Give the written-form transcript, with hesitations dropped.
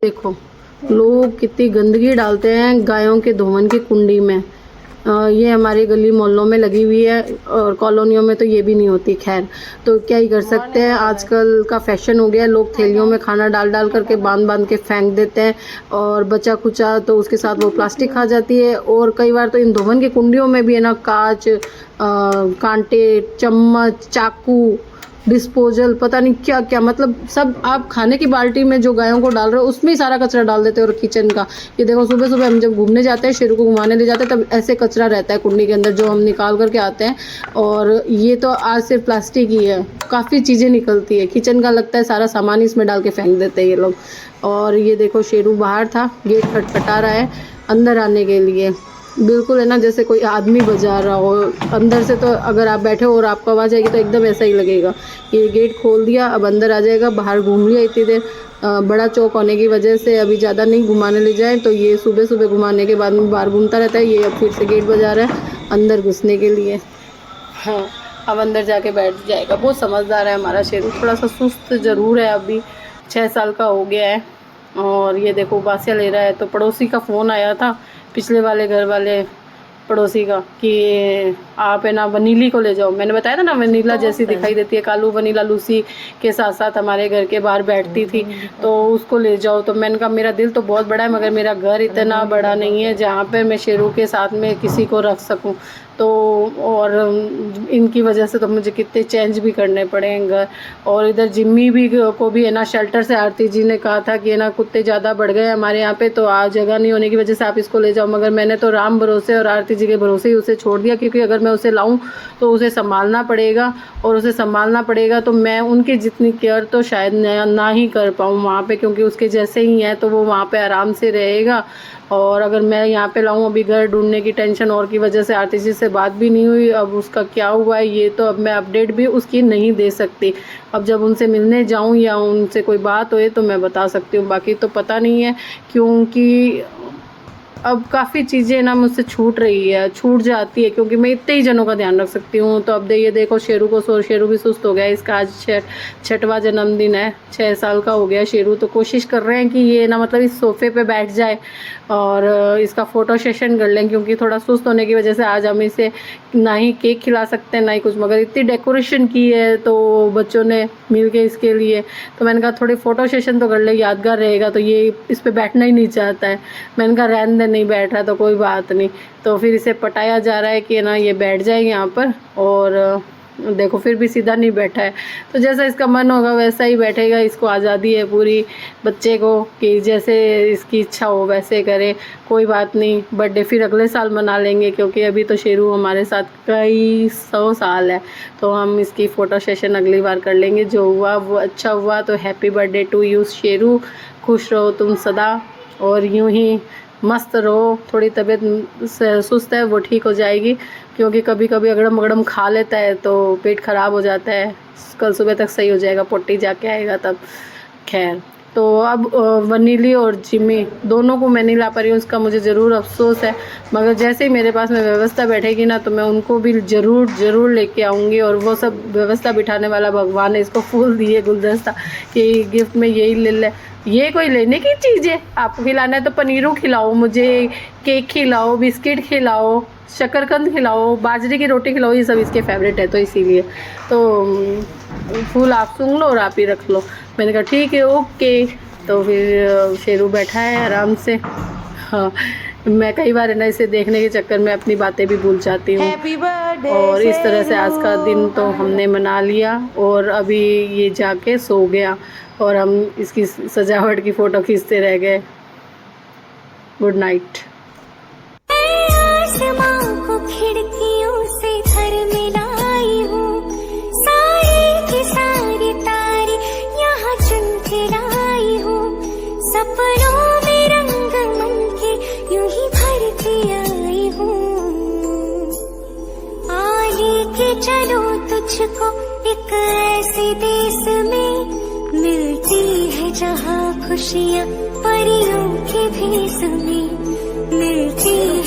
देखो लोग कितनी गंदगी डालते हैं गायों के धोवन की कुंडी में। ये हमारी गली मोहल्लों में लगी हुई है और कॉलोनियों में तो ये भी नहीं होती। खैर, तो क्या ही कर सकते हैं, आजकल का फैशन हो गया है। लोग थैलियों में खाना डाल डाल करके बांध के फेंक देते हैं और बचा कुचा तो उसके साथ वो प्लास्टिक खा जाती है। और कई बार तो इन धोवन की कुंडियों में भी है ना कांच, कांटे, चम्मच, चाकू, डिस्पोजल, पता नहीं क्या क्या, मतलब सब आप खाने की बाल्टी में जो गायों को डाल रहे हो उसमें ही सारा कचरा डाल देते हो। और किचन का ये देखो, सुबह सुबह हम जब घूमने जाते हैं, शेरू को घुमाने ले जाते हैं, तब ऐसे कचरा रहता है कुंडी के अंदर जो हम निकाल करके आते हैं। और ये तो आज सिर्फ प्लास्टिक ही है, काफ़ी चीज़ें निकलती है किचन का, लगता है सारा सामान इसमें डाल के फेंक देते हैं ये लोग। और ये देखो शेरू बाहर था, गेट खटखटा रहा है अंदर आने के लिए, बिल्कुल है ना जैसे कोई आदमी बजा रहा हो अंदर से। तो अगर आप बैठे हो और आपको आवाज़ आएगी तो एकदम ऐसा ही लगेगा। ये गेट खोल दिया, अब अंदर आ जाएगा। बाहर घूम लिया इतनी देर, बड़ा चौक होने की वजह से अभी ज़्यादा नहीं घुमाने ले जाए, तो ये सुबह सुबह घुमाने के बाद में बाहर घूमता रहता है। ये अब फिर से गेट बजा रहा है अंदर घुसने के लिए। हाँ, अब अंदर जाके बैठ जाएगा। बहुत समझदार है हमारा शेरू, थोड़ा सा सुस्त ज़रूर है, अभी 6 साल का हो गया है। और ये देखो बासिया ले रहा है। तो पड़ोसी का फ़ोन आया था, पिछले वाले घर वाले पड़ोसी का, कि आप है ना वनीली को ले जाओ। मैंने बताया था ना वनीला जैसी दिखाई देती है, कालू वनीला लूसी के साथ साथ हमारे घर के बाहर बैठती थी, तो उसको ले जाओ। तो मैंने कहा मेरा दिल तो बहुत बड़ा है मगर मेरा घर इतना बड़ा नहीं है जहाँ पे मैं शेरू के साथ में किसी को रख सकूँ। तो और इनकी वजह से तो मुझे कितने चेंज भी करने पड़े हैं घर। और इधर जिम्मी भी को भी है ना शेल्टर से आरती जी ने कहा था कि है ना कुत्ते ज़्यादा बढ़ गए हमारे यहाँ पे, तो आज जगह नहीं होने की वजह से आप इसको ले जाओ। मगर मैंने तो राम भरोसे और आरती जी के भरोसे ही उसे छोड़ दिया, क्योंकि अगर मैं उसे लाऊं तो उसे संभालना पड़ेगा, और उसे संभालना पड़ेगा तो मैं उनकी जितनी केयर तो शायद ना ही कर पाऊँ वहाँ पे, क्योंकि उसके जैसे ही हैं तो वो वहाँ पे आराम से रहेगा। और अगर मैं यहाँ पे लाऊं, अभी घर ढूंढने की टेंशन और की वजह से आरती जी से बात भी नहीं हुई। अब उसका क्या हुआ है ये तो अब मैं अपडेट भी उसकी नहीं दे सकती। अब जब उनसे मिलने जाऊं या उनसे कोई बात होए तो मैं बता सकती हूँ, बाकी तो पता नहीं है। क्योंकि अब काफ़ी चीज़ें ना मुझसे छूट रही है, छूट जाती है, क्योंकि मैं इतने ही जनों का ध्यान रख सकती हूँ। तो अब ये देखो शेरू को शेरू भी सुस्त हो गया। इसका आज 6वां जन्मदिन है, 6 साल का हो गया शेरू। तो कोशिश कर रहे हैं कि ये ना मतलब इस सोफ़े पे बैठ जाए और इसका फ़ोटो सेशन कर लें, क्योंकि थोड़ा सुस्त होने की वजह से आज हम इसे ना ही केक खिला सकते हैं ना ही कुछ। मगर इतनी डेकोरेशन की है तो बच्चों ने मिल के इसके लिए, तो मैंने कहा थोड़ी फ़ोटो सेशन तो कर ले, यादगार रहेगा। तो ये इस पर बैठना ही नहीं चाहता है। मैंने कहा रहने दे, नहीं बैठ रहा तो कोई बात नहीं। तो फिर इसे पटाया जा रहा है कि ना ये बैठ जाए यहाँ पर, और देखो फिर भी सीधा नहीं बैठा है। तो जैसा इसका मन होगा वैसा ही बैठेगा। इसको आज़ादी है पूरी बच्चे को कि जैसे इसकी इच्छा हो वैसे करे, कोई बात नहीं। बर्थडे फिर अगले साल मना लेंगे, क्योंकि अभी तो शेरू हमारे साथ कई 100 साल है। तो हम इसकी फ़ोटो सेशन अगली बार कर लेंगे। जो हुआ वो अच्छा हुआ। तो happy birthday to you Sheru, खुश रहो तुम सदा और यूँ ही मस्त रहो। थोड़ी तबीयत सुस्त है वो ठीक हो जाएगी, क्योंकि कभी कभी अगड़म अगड़म खा लेता है तो पेट ख़राब हो जाता है। कल सुबह तक सही हो जाएगा, पोटी जाके आएगा तब। खैर, तो अब वनीली और जिम्मी दोनों को मैं नहीं ला पा रही हूँ, उसका मुझे ज़रूर अफसोस है। मगर जैसे ही मेरे पास में व्यवस्था बैठेगी ना तो मैं उनको भी ज़रूर लेके आऊँगी। और वो सब व्यवस्था बिठाने वाला भगवान ने इसको फूल दिए गुलदस्ता कि गिफ्ट में यही ले ले। ये कोई लेने की चीज़ है? आपको खिलाना है तो पनीरों खिलाओ, मुझे केक खिलाओ, बिस्किट खिलाओ, शकरकंद खिलाओ, बाजरे की रोटी खिलाओ, ये सब इसके फेवरेट है। तो इसीलिए तो फूल आप सूंघ लो और आप ही रख लो। मैंने कहा ठीक है ओके। तो फिर शेरू बैठा है आराम से। हाँ, मैं कई बार है ना इसे देखने के चक्कर में अपनी बातें भी भूल जाती हूँ। और इस तरह से आज का दिन तो हमने मना लिया और अभी ये जाके सो गया और हम इसकी सजावट की फ़ोटो खींचते रह गए। Good night. खिड़कियों से घर में लाई हूँ, सारे के सारे तारे यहाँ चुन के लाई हूँ। सपनों में रंग मन के यूं ही भर के आई हूँ। आ लेके चलो तुझको एक ऐसे देश में, मिलती है जहाँ खुशियाँ परियों के भेष में मिलती है।